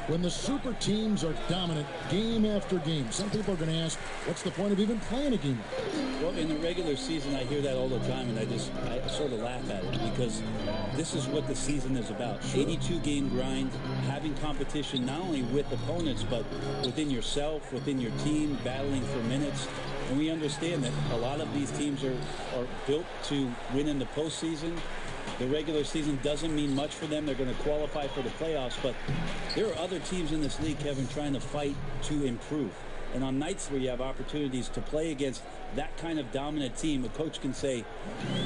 When the super teams are dominant game after game, some people are going to ask, what's the point of even playing a game? Well, in the regular season, I hear that all the time, and I sort of laugh at it because this is what the season is about. 82-game grind, having competition not only with opponents, but within yourself, within your team, battling for minutes. And we understand that a lot of these teams are built to win in the postseason. The regular season doesn't mean much for them. They're going to qualify for the playoffs, but there are other teams in this league, Kevin, trying to fight to improve. And on nights where you have opportunities to play against that kind of dominant team, a coach can say,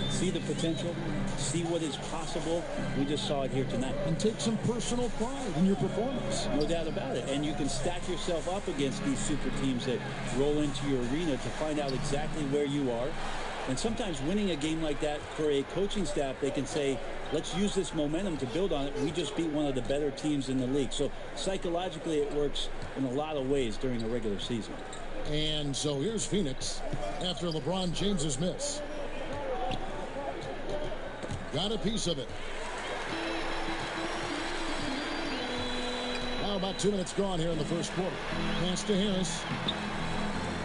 see the potential, see what is possible. We just saw it here tonight. And take some personal pride in your performance. No doubt about it. And you can stack yourself up against these super teams that roll into your arena to find out exactly where you are. And sometimes winning a game like that for a coaching staff, they can say, let's use this momentum to build on it. We just beat one of the better teams in the league. So psychologically, it works in a lot of ways during a regular season. And so here's Phoenix after LeBron James's miss. Got a piece of it. Now about 2 minutes gone here in the first quarter. Pass to Harris.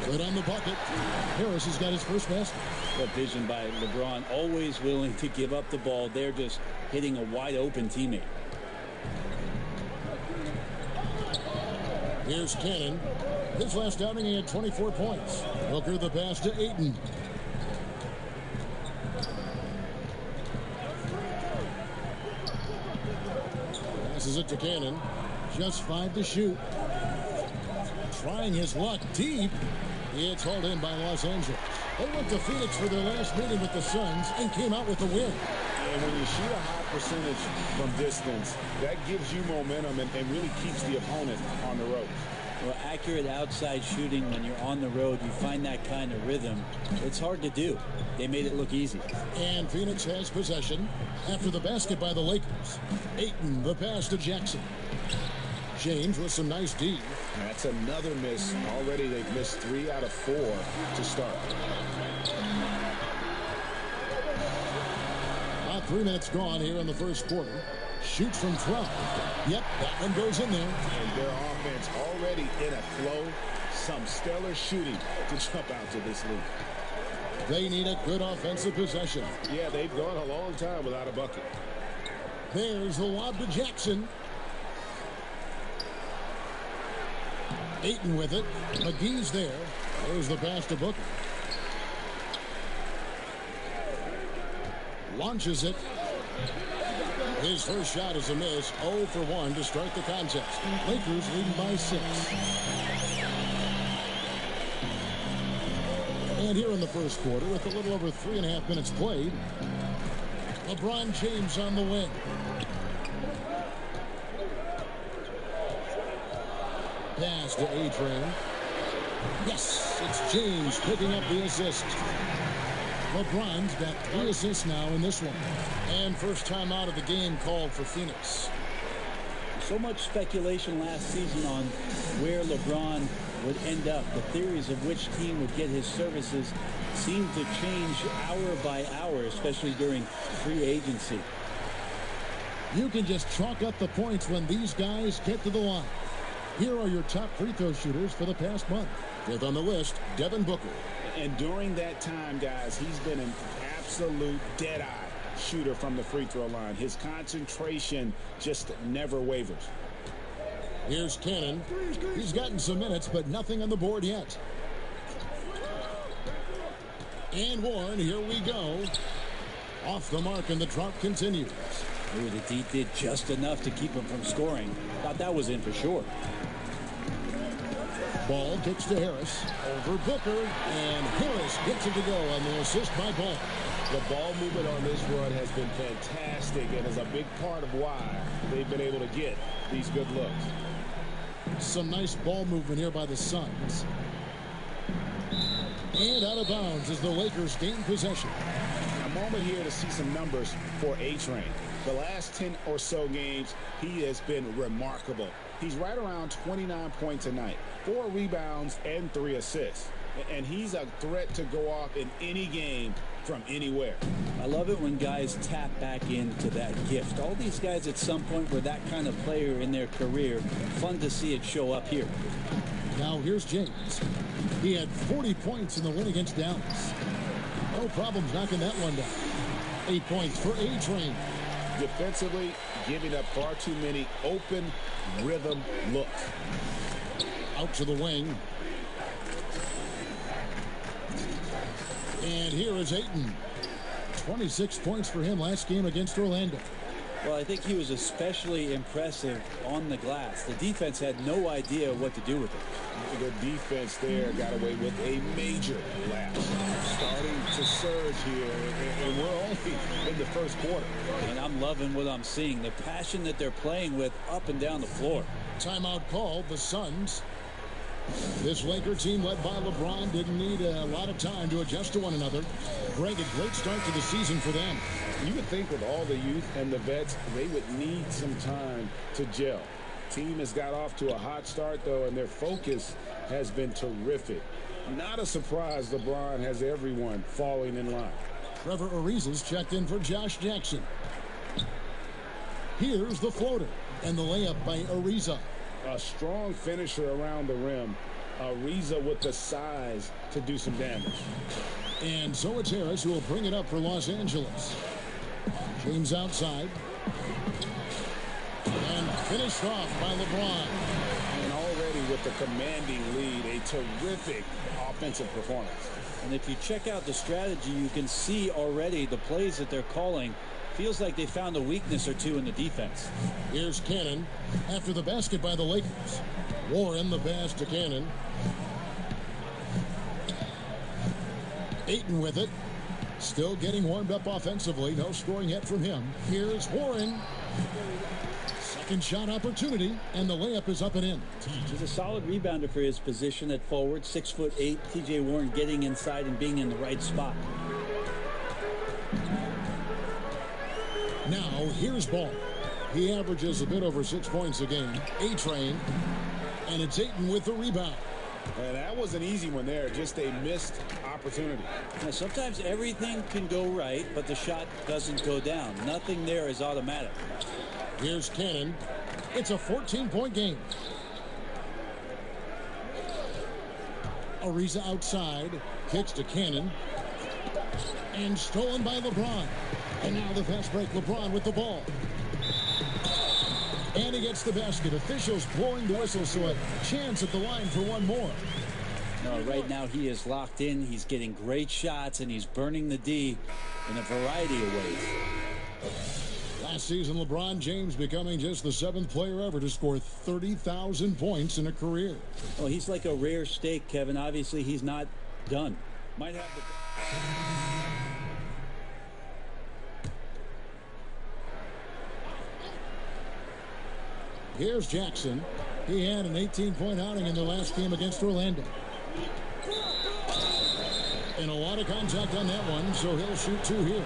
Good on the bucket. Harris has got his first basket. What vision by LeBron, always willing to give up the ball. They're just hitting a wide open teammate. Here's Cannon. His last outing, he had 24 points. Booker the pass to Ayton. Passes it to Cannon. Just 5 to shoot. Trying his luck deep. It's hauled in by Los Angeles. They went to Phoenix for their last meeting with the Suns and came out with a win. And when you shoot a high percentage from distance, that gives you momentum and really keeps the opponent on the road. Well, accurate outside shooting when you're on the road, you find that kind of rhythm. It's hard to do. They made it look easy. And Phoenix has possession after the basket by the Lakers. Ayton, the pass to Jackson. James with some nice D. That's another miss. Already they've missed 3 out of 4 to start. About 3 minutes gone here in the first quarter. Shoots from 12. Yep, that one goes in there. And their offense already in a flow. Some stellar shooting to jump out to this league. They need a good offensive possession. Yeah, they've gone a long time without a bucket. There's the lob to Jackson. Ayton with it. McGee's there. There's the pass to Booker. Launches it. His first shot is a miss. 0 for 1 to start the contest. Lakers leading by 6. And here in the first quarter, with a little over 3.5 minutes played, LeBron James on the wing. Pass to A-Train. Yes, it's James picking up the assist. LeBron's got 3 assists now in this one. And first time out of the game called for Phoenix. So much speculation last season on where LeBron would end up. The theories of which team would get his services seem to change hour by hour, especially during free agency. You can just chalk up the points when these guys get to the line. Here are your top free throw shooters for the past month. 5th on the list, Devin Booker. And during that time, guys, he's been an absolute dead-eye shooter from the free throw line. His concentration just never wavers. Here's Cannon. He's gotten some minutes, but nothing on the board yet. And Warren, here we go. Off the mark, and the drought continues. Ooh, the D did just enough to keep him from scoring. Thought that was in for sure. Ball kicks to Harris. Over Booker. And Harris gets it to go on the assist by Ball. The ball movement on this run has been fantastic and is a big part of why they've been able to get these good looks. Some nice ball movement here by the Suns. And out of bounds as the Lakers gain possession. A moment here to see some numbers for A-Train. The last 10 or so games, he has been remarkable. He's right around 29 points a night, 4 rebounds and 3 assists. and he's a threat to go off in any game from anywhere. I love it when guys tap back into that gift. All these guys at some point were that kind of player in their career. Fun to see it show up here. Now here's James. He had 40 points in the win against Dallas. No problems knocking that one down. 8 points for A-Train. Defensively, giving up far too many open rhythm looks. Out to the wing. And here is Ayton. 26 points for him last game against Orlando. Well, I think he was especially impressive on the glass. The defense had no idea what to do with it. The defense there got away with a major lapse. Starting to surge here, and we're only in the first quarter. And I'm loving what I'm seeing. The passion that they're playing with up and down the floor. Timeout called, the Suns. This Laker team led by LeBron didn't need a lot of time to adjust to one another. Greg, a great start to the season for them. You would think with all the youth and the vets, they would need some time to gel. Team has got off to a hot start, though, and their focus has been terrific. Not a surprise LeBron has everyone falling in line. Trevor Ariza's checked in for Josh Jackson. Here's the floater, and the layup by Ariza. A strong finisher around the rim. Ariza with the size to do some damage. And so it's Harris who will bring it up for Los Angeles. James outside. And finished off by LeBron. And already with the commanding lead, a terrific offensive performance. And if you check out the strategy, you can see already the plays that they're calling. Feels like they found a weakness or two in the defense. Here's Cannon after the basket by the Lakers. Warren the pass to Cannon. Ayton with it. Still getting warmed up offensively. No scoring yet from him. Here's Warren. Second shot opportunity, and the layup is up and in. He's a solid rebounder for his position at forward. 6'8". T.J. Warren getting inside and being in the right spot. Now, here's Ball. He averages a bit over 6 points a game. A-Train. And it's Ayton with the rebound. And that was an easy one there. Just a missed opportunity. Now, sometimes everything can go right, but the shot doesn't go down. Nothing there is automatic. Here's Cannon. It's a 14-point game. Ariza outside. Kicks to Cannon. And stolen by LeBron. And now the fast break. LeBron with the ball. And he gets the basket. Officials blowing the whistle, so a chance at the line for one more. No, right now he is locked in. He's getting great shots, and he's burning the D in a variety of ways. Last season, LeBron James becoming just the 7th player ever to score 30,000 points in a career. Well, he's like a rare steak, Kevin. Obviously, he's not done. Might have the... Here's Jackson. He had an 18-point outing in their last game against Orlando. And a lot of contact on that one, so he'll shoot 2 here.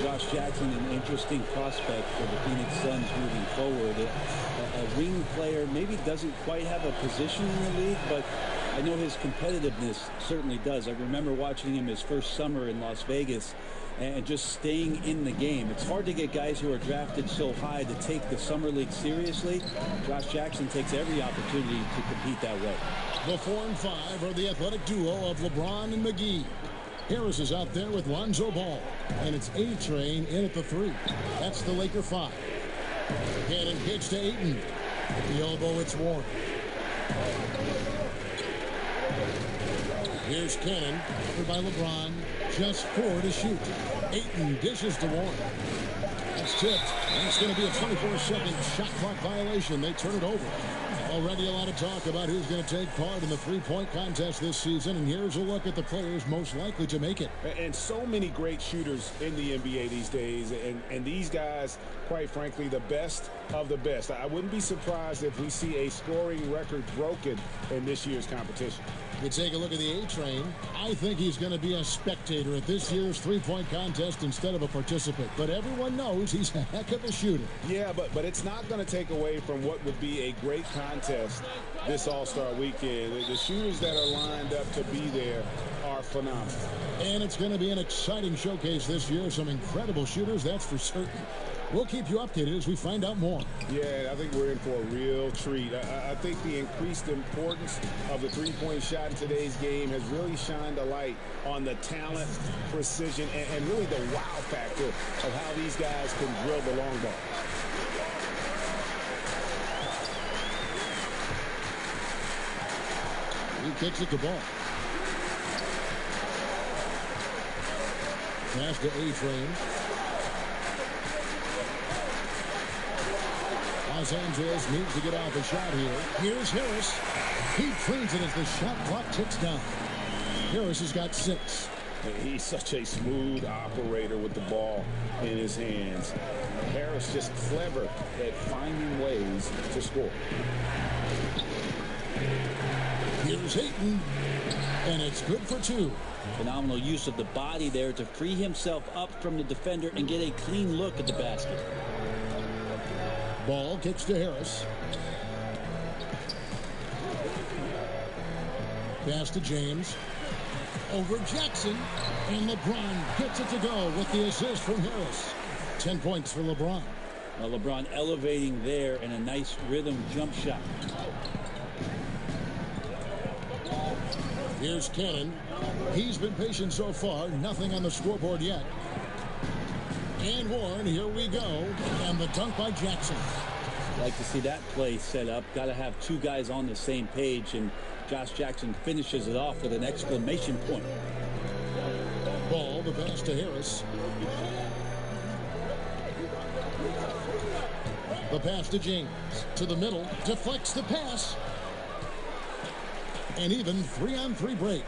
Josh Jackson, an interesting prospect for the Phoenix Suns moving forward. A wing player, maybe doesn't quite have a position in the league, but I know his competitiveness certainly does. I remember watching him his first summer in Las Vegas and just staying in the game. It's hard to get guys who are drafted so high to take the summer league seriously. Josh Jackson takes every opportunity to compete that way. The 4 and 5 are the athletic duo of LeBron and McGee. Harris is out there with Lonzo Ball. And it's A-Train in at the 3. That's the Laker 5. Cannon pitch to Ayton. At the elbow, it's Warren. Here's Cannon, covered by LeBron. Just 4 to shoot. Ayton dishes to Warren. That's tipped. And it's going to be a 24-second shot clock violation. They turn it over. Already a lot of talk about who's going to take part in the three-point contest this season. And here's a look at the players most likely to make it. And so many great shooters in the NBA these days. And these guys, quite frankly, the best of the best. I wouldn't be surprised if we see a scoring record broken in this year's competition. You take a look at the A-Train. I think he's going to be a spectator at this year's three-point contest instead of a participant. But everyone knows he's a heck of a shooter. Yeah, but it's not going to take away from what would be a great contest contest this All-Star weekend. The shooters that are lined up to be there are phenomenal. And it's going to be an exciting showcase this year. Some incredible shooters, that's for certain. We'll keep you updated as we find out more. Yeah, I think we're in for a real treat. I think the increased importance of the three-point shot in today's game has really shined a light on the talent, precision, and really the wow factor of how these guys can drill the long ball. He kicks it to ball. Pass to A-Train. Los Angeles needs to get off a shot here. Here's Harris. He trains it as the shot clock ticks down. Harris has got 6. He's such a smooth operator with the ball in his hands. Harris just clever at finding ways to score. Here's Ayton, and it's good for 2. Phenomenal use of the body there to free himself up from the defender and get a clean look at the basket. Ball kicks to Harris. Pass to James. Over Jackson. And LeBron gets it to go with the assist from Harris. 10 points for LeBron. Well, LeBron elevating there and a nice rhythm jump shot. Here's Cannon. He's been patient so far. Nothing on the scoreboard yet. And Warren, here we go. And the dunk by Jackson. Like to see that play set up. Got to have 2 guys on the same page, and Josh Jackson finishes it off with an exclamation point. Ball, the pass to Harris. The pass to James. To the middle. Deflects the pass. And even 3-on-3 break.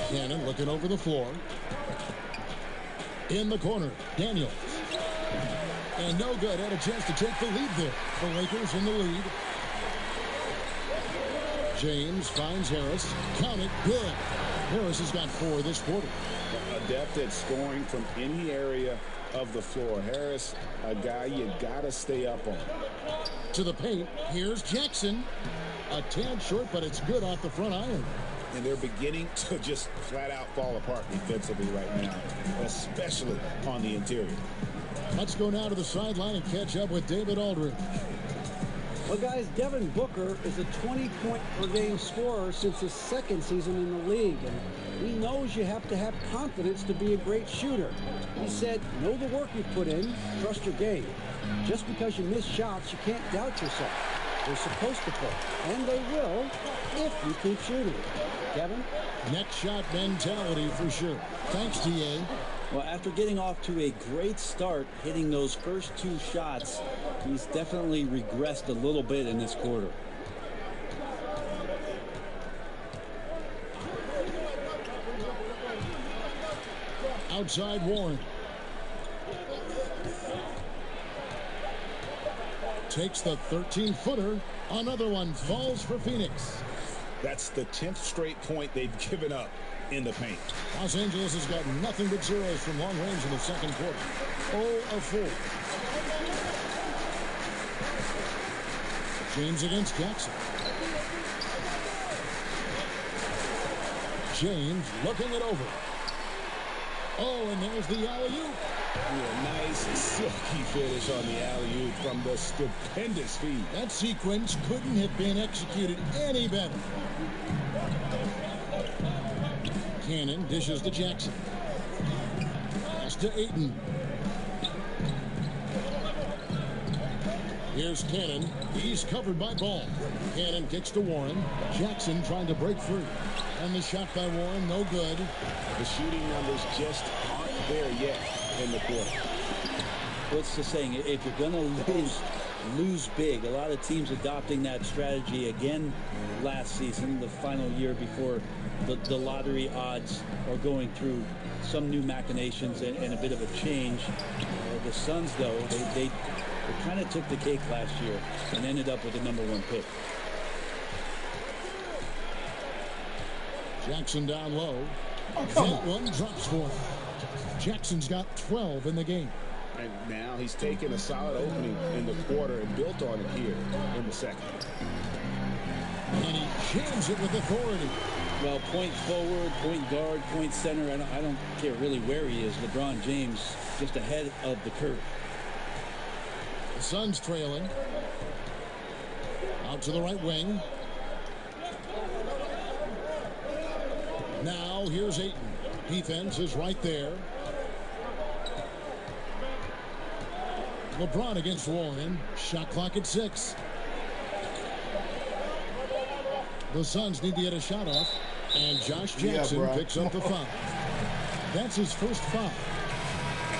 Cannon looking over the floor. In the corner, Daniels. And no good. Had a chance to take the lead there. The Lakers in the lead. James finds Harris. Count it. Good. Harris has got 4 this quarter. Adept at scoring from any area of the floor. Harris, a guy you got to stay up on. To the paint. Here's Jackson. A tad short, but it's good off the front iron. And they're beginning to just flat out fall apart defensively right now, especially on the interior. Let's go now to the sideline and catch up with David Aldridge. Well, guys, Devin Booker is a 20-point-per-game scorer since his 2nd season in the league, and he knows you have to have confidence to be a great shooter. He said, know the work you put in, trust your game. Just because you miss shots, you can't doubt yourself. They're supposed to play, and they will if you keep shooting. Kevin? Next shot mentality for sure. Thanks, D.A. Well, after getting off to a great start, hitting those first 2 shots, he's definitely regressed a little bit in this quarter. Outside Warren. Takes the 13-footer. Another one falls for Phoenix. That's the 10th straight point they've given up in the paint. Los Angeles has got nothing but zeros from long range in the second quarter. 0 of 4. James against Jackson. James looking it over. Oh, and there's the alley-oop. A nice silky finish on the alley-oop from the stupendous feed. That sequence couldn't have been executed any better. Cannon dishes to Jackson. Pass to Ayton. Here's Cannon. He's covered by Ball. Cannon kicks to Warren. Jackson trying to break free. And the shot by Warren, no good. The shooting numbers just aren't there yet in the quarter. What's the saying? If you're going to lose big. A lot of teams adopting that strategy again last season, the final year before the lottery odds are going through some new machinations and a bit of a change. The Suns, though, they kind of took the cake last year and ended up with the #1 pick. Jackson down low. That one drops for him. Jackson's got 12 in the game. And now he's taken a solid opening in the quarter and built on it here in the second. And he jams it with authority. Well, point forward, point guard, point center, I don't care really where he is. LeBron James just ahead of the curve. The Suns trailing. Out to the right wing. Now here's Ayton. Defense is right there. LeBron against Warren. Shot clock at 6. The Suns need to get a shot off. And Josh Jackson picks up the foul. That's his first foul.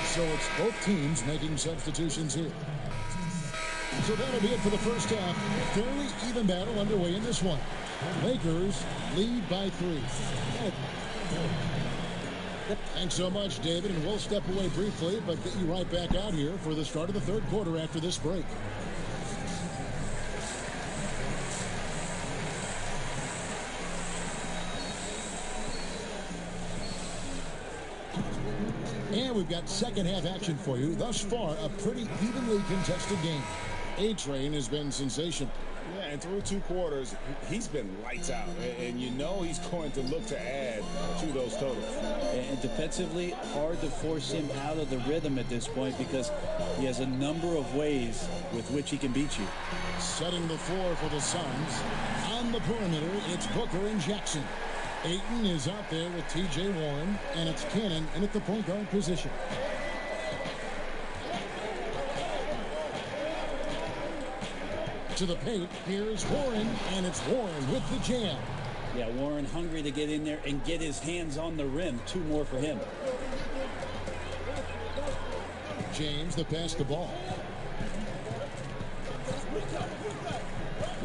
So it's both teams making substitutions here. So that'll be it for the first half. Fairly even battle underway in this one. Lakers lead by 3. Thanks so much, David, and we'll step away briefly, but get you right back out here for the start of the third quarter after this break. And we've got second half action for you. Thus far, a pretty evenly contested game. A-Train has been sensational. Yeah, and through 2 quarters, he's been lights out. And you know he's going to look to add to those totals. And defensively, hard to force him out of the rhythm at this point because he has a number of ways with which he can beat you. Setting the floor for the Suns. On the perimeter, it's Booker and Jackson. Ayton is out there with T.J. Warren, and it's Cannon in at the point guard position. To the paint, here's Warren, and it's Warren with the jam. Yeah, Warren hungry to get in there and get his hands on the rim. 2 more for him. James to pass the ball.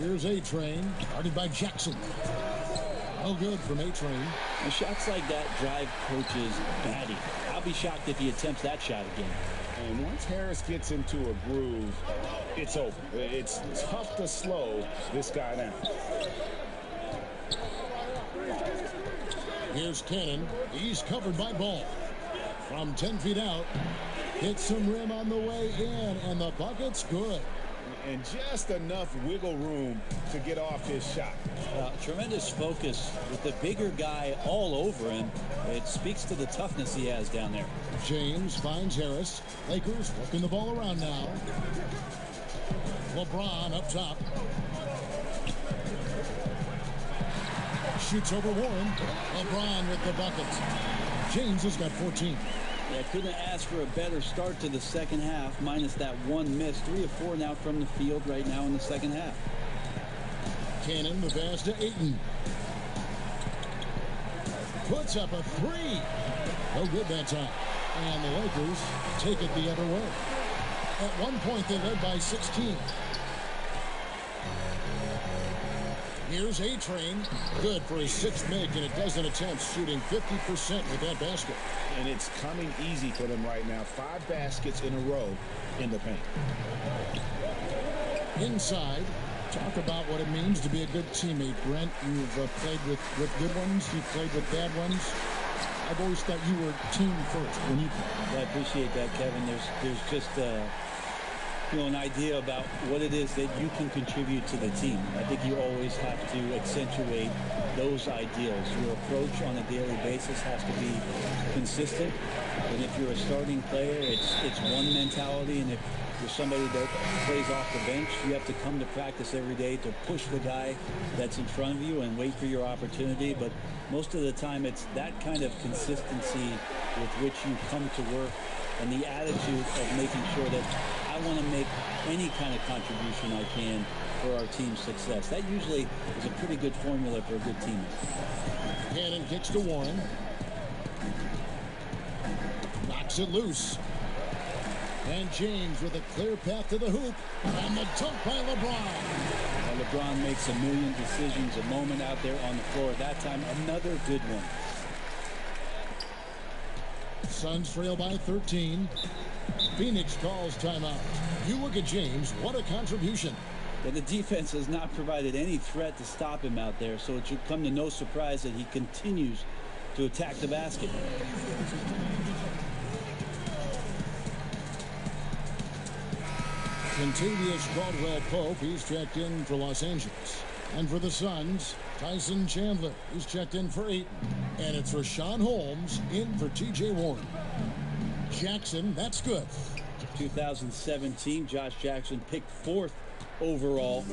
Here's A-Train, guarded by Jackson. No good from A-Train. And shots like that drive coaches batty. I'll be shocked if he attempts that shot again. And once Harris gets into a groove, it's over. It's tough to slow this guy down. Here's Cannon. He's covered by Ball. From 10 feet out. Hits some rim on the way in, and the bucket's good. And just enough wiggle room to get off his shot. Tremendous focus with the bigger guy all over him. It speaks to the toughness he has down there. James finds Harris. Lakers working the ball around now. LeBron up top. Shoots over Warren. LeBron with the buckets. James has got 14. Yeah, couldn't ask for a better start to the second half, minus that 1 miss. 3 of 4 now from the field right now in the second half. Cannon, the pass to Ayton. Puts up a 3. No good that time. And the Lakers take it the other way. At one point, they led by 16. Here's A-Train. Good for his 6th make, and a dozen attempts, shooting 50% with that basket. And it's coming easy for them right now. 5 baskets in a row in the paint. Inside, talk about what it means to be a good teammate. Brent, you've played with good ones. You've played with bad ones. I've always thought you were team first when you played. I appreciate that, Kevin. There's just an idea about what it is that you can contribute to the team. I think you always have to accentuate those ideals. Your approach on a daily basis has to be consistent. And if you're a starting player, it's one mentality. And if you're somebody that plays off the bench, you have to come to practice every day to push the guy that's in front of you and wait for your opportunity. But most of the time, it's that kind of consistency with which you come to work and the attitude of making sure that I want to make any kind of contribution I can for our team's success. That usually is a pretty good formula for a good team. Cannon kicks to Warren. Knocks it loose. And James with a clear path to the hoop. And the dunk by LeBron. And LeBron makes a million decisions a moment out there on the floor. That time, another good one. Suns trail by 13. Phoenix calls timeout. You look at James, what a contribution. Yeah, the defense has not provided any threat to stop him out there, so it should come to no surprise that he continues to attack the basket. Contavious Caldwell-Pope, he's checked in for Los Angeles. And for the Suns, Tyson Chandler, he's checked in for Ayton. And it's Rashawn Holmes in for T.J. Warren. Jackson, that's good. 2017, Josh Jackson picked 4th overall,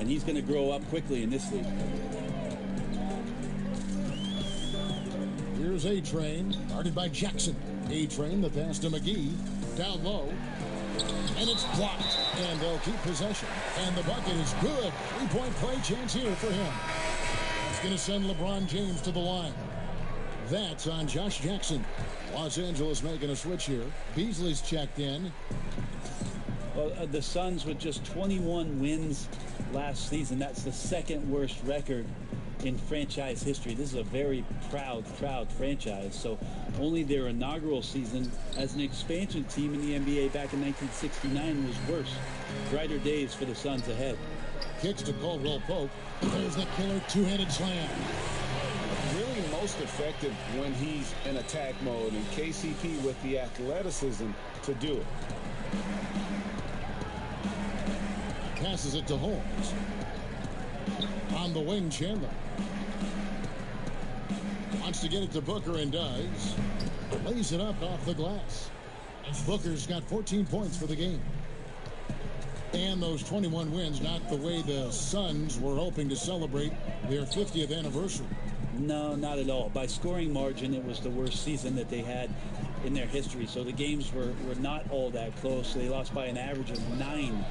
and he's going to grow up quickly in this league. Here's A-Train, guarded by Jackson. A-Train, the pass to McGee, down low, and it's blocked, and they'll keep possession. And the bucket is good. Three-point play chance here for him. It's going to send LeBron James to the line. That's on Josh Jackson. Los Angeles making a switch here. Beasley's checked in. Well, the Suns with just 21 wins last season. That's the second worst record in franchise history. This is a very proud franchise. So only their inaugural season as an expansion team in the NBA back in 1969 was worse. Brighter days for the Suns ahead. Kicks to Caldwell-Pope. There's the killer two-handed slam. Really most effective when he's in attack mode, and KCP with the athleticism to do it. Passes it to Holmes. On the wing, Chandler. Wants to get it to Booker and does. Lays it up off the glass. Booker's got 14 points for the game. And those 21 wins, not the way the Suns were hoping to celebrate their 50th anniversary. No, not at all. By scoring margin, it was the worst season that they had in their history. So the games were not all that close. They lost by an average of 9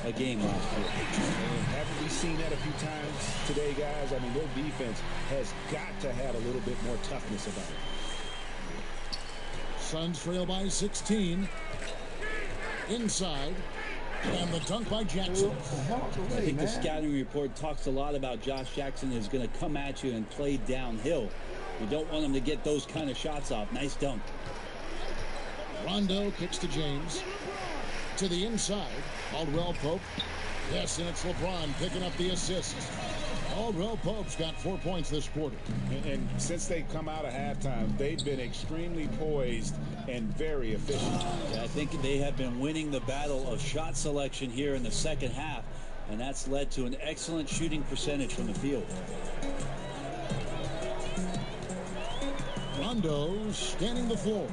a game last year. And haven't we seen that a few times today, guys? I mean, their defense has got to have a little bit more toughness about it. Suns trail by 16. Inside. And the dunk by Jackson. I think the scouting report talks a lot about Josh Jackson is going to come at you and play downhill. You don't want him to get those kind of shots off. Nice dunk. Rondo kicks to James. To the inside. Caldwell-Pope. Yes, and it's LeBron picking up the assist. Caldwell-Pope's got 4 points this quarter. And since they come out of halftime, they've been extremely poised and very efficient. Yeah, I think they have been winning the battle of shot selection here in the second half, and that's led to an excellent shooting percentage from the field. Rondo scanning the floor.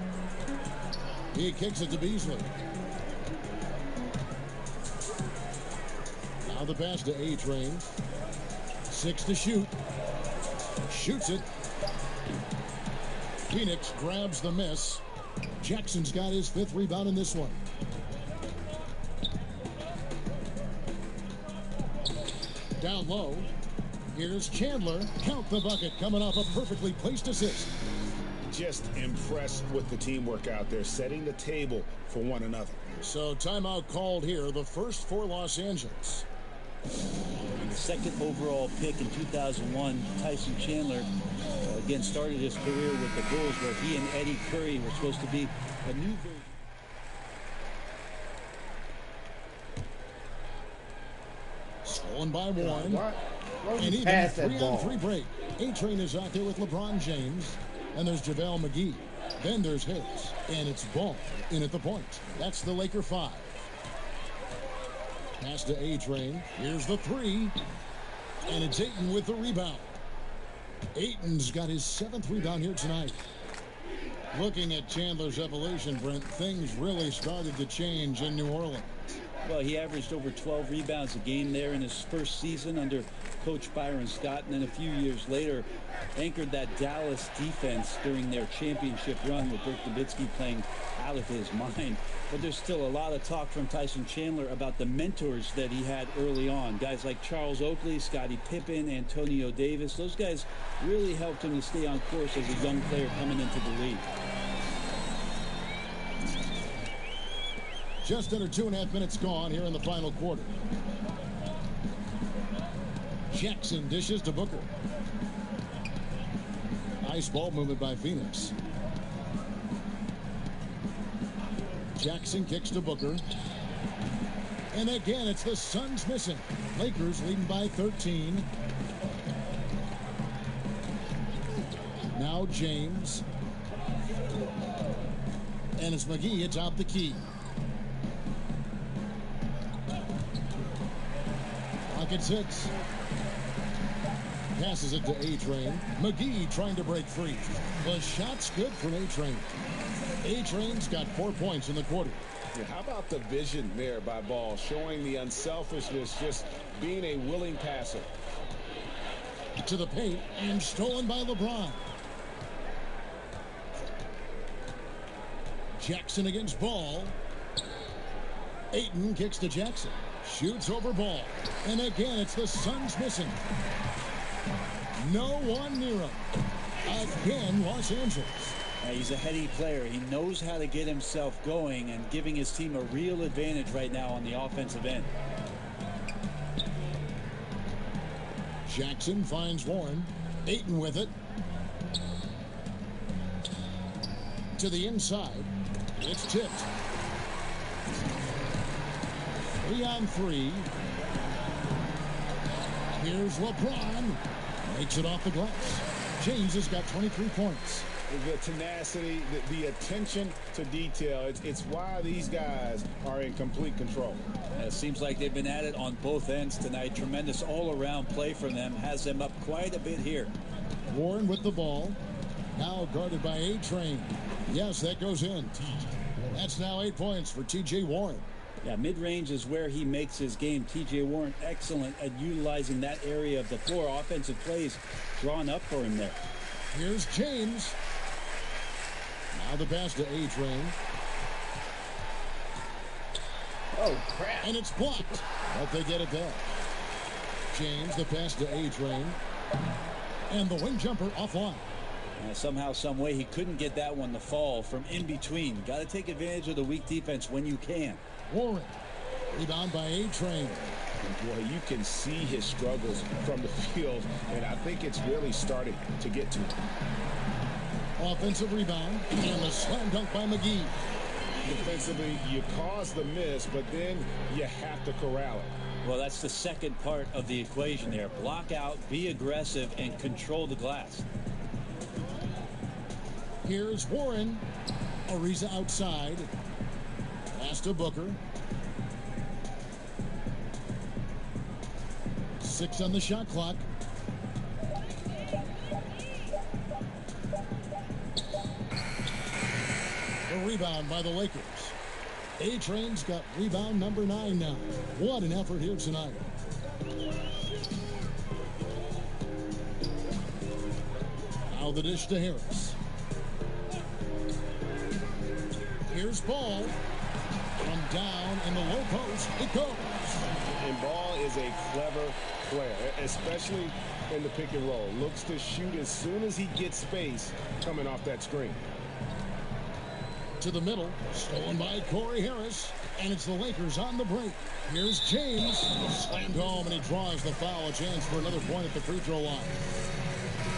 He kicks it to Beasley. Now the pass to A-Train. 6 to shoot. Shoots it. Phoenix grabs the miss. Jackson's got his 5th rebound in this one. Down low. Here's Chandler. Count the bucket coming off a perfectly placed assist. Just impressed with the teamwork out there, setting the table for one another. So timeout called here, the first for Los Angeles. The second overall pick in 2001, Tyson Chandler, again, started his career with the Bulls, where he and Eddie Curry were supposed to be a new version. Stolen by one. And even pass that 3-on-3 break. A-Train is out there with LeBron James. And there's JaVale McGee. Then there's Hayes. And it's Ball in at the point. That's the Laker 5. Pass to A-Train. Here's the 3. And it's Ayton with the rebound. Ayton's got his 7th rebound here tonight. Looking at Chandler's evolution, Brent, things really started to change in New Orleans. Well, he averaged over 12 rebounds a game there in his first season under Coach Byron Scott, and then a few years later anchored that Dallas defense during their championship run with Dirk Nowitzki playing out of his mind. But there's still a lot of talk from Tyson Chandler about the mentors that he had early on. Guys like Charles Oakley, Scottie Pippen, Antonio Davis. Those guys really helped him to stay on course as a young player coming into the league. Just under 2.5 minutes gone here in the final quarter. Jackson dishes to Booker. Nice ball movement by Phoenix. Jackson kicks to Booker. And again, it's the Suns missing. Lakers leading by 13. Now James. And it's McGee. It's out the key. Pocket 6. Passes it to A-Train. McGee trying to break free. The shot's good from A-Train. A-Train's got 4 points in the quarter. Yeah, how about the vision there by Ball, showing the unselfishness, just being a willing passer. To the paint, and stolen by LeBron. Jackson against Ball. Ayton kicks to Jackson. Shoots over Ball. And again, it's the Suns missing. No one near him. Again, Los Angeles. He's a heady player. He knows how to get himself going and giving his team a real advantage right now on the offensive end. Jackson finds Warren. Ayton with it. To the inside. It's tipped. 3 on 3. Here's LeBron. Makes it off the glass. James has got 23 points. The tenacity, the attention to detail. It's why these guys are in complete control. It seems like they've been at it on both ends tonight. Tremendous all-around play from them. Has them up quite a bit here. Warren with the ball. Now guarded by A-Train. Yes, that goes in. That's now 8 points for T.J. Warren. Yeah, mid-range is where he makes his game. T.J. Warren excellent at utilizing that area of the floor. Offensive plays drawn up for him there. Here's James. Now the pass to A-Train. Oh, crap. And it's blocked. But they get it back. James, the pass to A-Train. And the wing jumper offline. Somehow, some way, he couldn't get that one to fall from in between. Got to take advantage of the weak defense when you can. Warren. Rebound by A-Train. Boy, you can see his struggles from the field, and I think it's really starting to get to him. Offensive rebound. And the slam dunk by McGee. Defensively, you cause the miss, but then you have to corral it. Well, that's the second part of the equation there. Block out, be aggressive, and control the glass. Here's Warren. Ariza outside. Pass to Booker. 6 on the shot clock. The rebound by the Lakers. A-Train's got rebound number 9 now. What an effort here tonight. Now the dish to Harris. Here's Ball. From down in the low post, it goes. And Ball is a clever player, especially in the pick and roll. Looks to shoot as soon as he gets space coming off that screen. To the middle, stolen by Corey Harris, and it's the Lakers on the break. Here's James, slammed home, and he draws the foul. A chance for another point at the free throw line.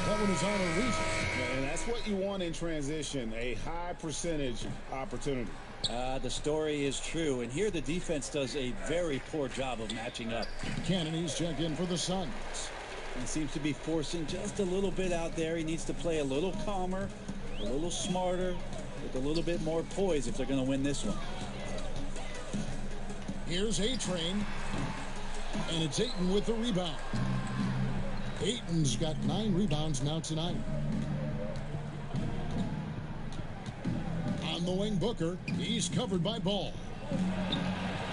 That one is on Ariza. And that's what you want in transition, a high percentage opportunity. The story is true, and here the defense does a very poor job of matching up. Kennedy's check in for the Suns. He seems to be forcing just a little bit out there. He needs to play a little calmer, a little smarter, with a little bit more poise if they're going to win this one. Here's A-Train, and it's Ayton with the rebound. Ayton's got 9 rebounds now tonight. On the wing, Booker. He's covered by Ball.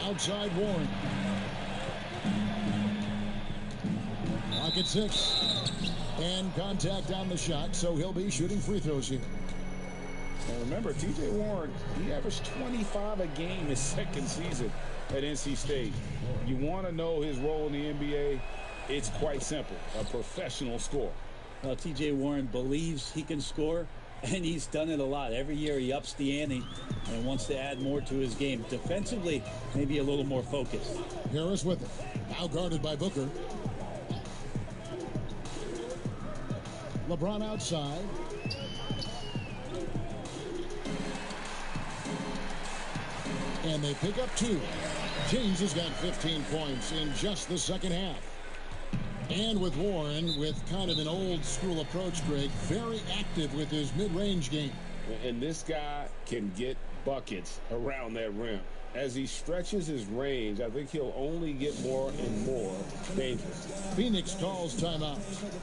Outside, Warren. Pocket 6. And contact on the shot, so he'll be shooting free throws here. And remember, T.J. Warren, he averaged 25 a game his second season at NC State. You want to know his role in the NBA? It's quite simple. A professional scorer. Well, T.J. Warren believes he can score, and he's done it a lot. Every year he ups the ante and wants to add more to his game. Defensively, maybe a little more focused. Harris with it. Now guarded by Booker. LeBron outside. And they pick up 2. James has got 15 points in just the second half. And with Warren, with kind of an old school approach, Greg, very active with his mid-range game. And this guy can get buckets around that rim. As he stretches his range, I think he'll only get more and more dangerous. Phoenix calls timeout.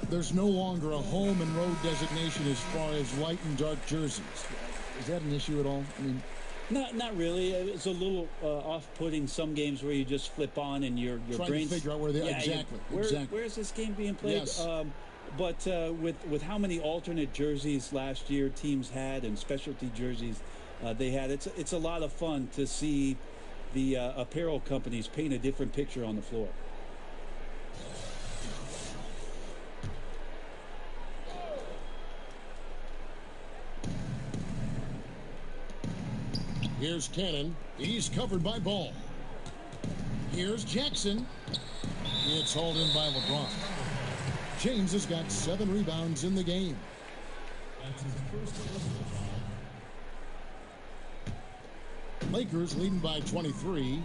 There's no longer a home and road designation as far as light and dark jerseys. Is that an issue at all? I mean, not really. It's a little off-putting some games where you just flip on and your trying brain's to figure out where they are. Exactly. Where's this game being played? Yes. But with how many alternate jerseys last year teams had and specialty jerseys they had, it's a lot of fun to see the apparel companies paint a different picture on the floor. Here's Cannon. He's covered by Ball. Here's Jackson. It's hauled in by LeBron. James has got 7 rebounds in the game. Lakers leading by 23.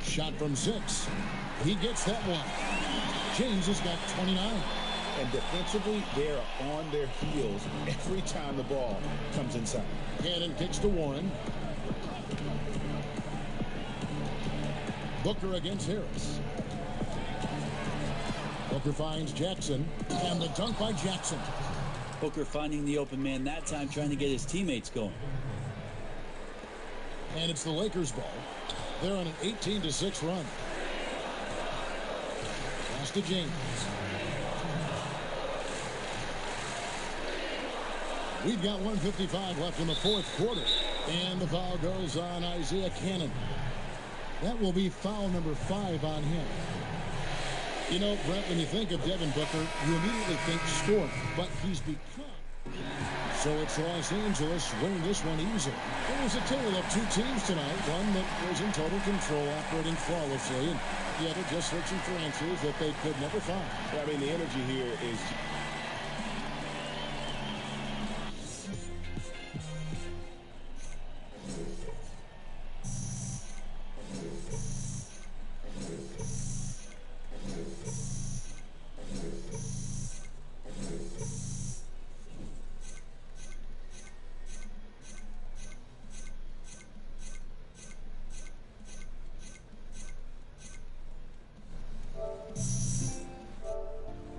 Shot from 6. He gets that one. James has got 29. And defensively, they're on their heels every time the ball comes inside. Cannon kicks to Warren. Booker against Harris. Booker finds Jackson, and the dunk by Jackson. Booker finding the open man that time, trying to get his teammates going. And it's the Lakers' ball. They're on an 18-6 run. Pass to James. We've got 1:55 left in the fourth quarter. And the foul goes on Isaiah Cannon. That will be foul number 5 on him. You know, Brett, when you think of Devin Booker, you immediately think scoring, but he's become. So it's Los Angeles winning this one easily. It was a tale of 2 teams tonight, one that was in total control, operating flawlessly, and the other just searching for answers that they could never find. I mean, the energy here is